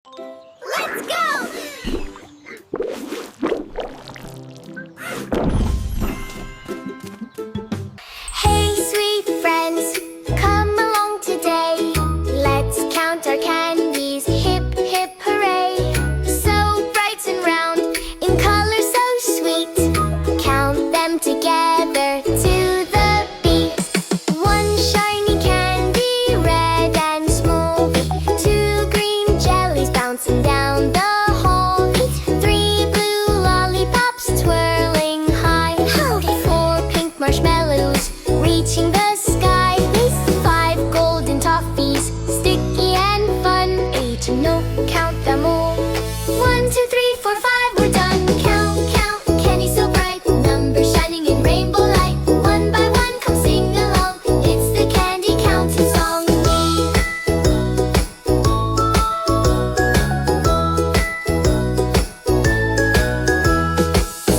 Let's go! Hey, sweet friends, come along today. Let's count our candies, hip, hip, hooray. So bright and round, in color so sweet. Count them together to the beat. One shiny candy, red and small. Two green jellies bouncing down the hall. Three blue lollipops twirling high. Four pink marshmallows reaching the sky. Five golden toffees, sticky and fun. Eight, no, count them all. 1, 2, 3, 4, 5, we're done. Count, count, candy so bright. Numbers shining in rainbow light. One by one, come sing along. It's the candy counting song.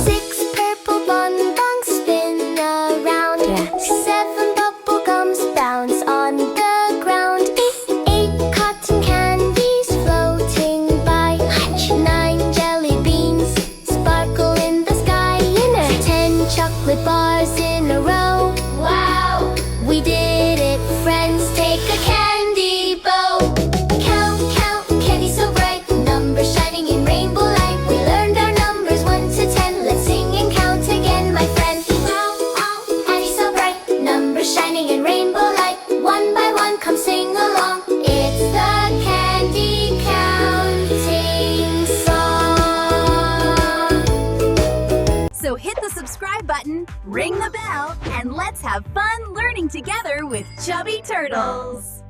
Six purple bonbons spin around. Seven bubble gums bounce on the ground. Eight cotton candies floating by. Nine jelly beans sparkle in the sky. 10 chocolate bars in a row. Wow! We did it, friends. Take a candy bow. Count, count, candy so bright. Numbers shining in rainbow light. We learned our numbers 1 to 10. Let's sing and count again, my friend. Candy so bright. Numbers shining in rainbow light. One by one, come sing along. It's the candy counting song. So hit the subscribe button, ring the bell, and let's have fun learning together with Chubby Turtles.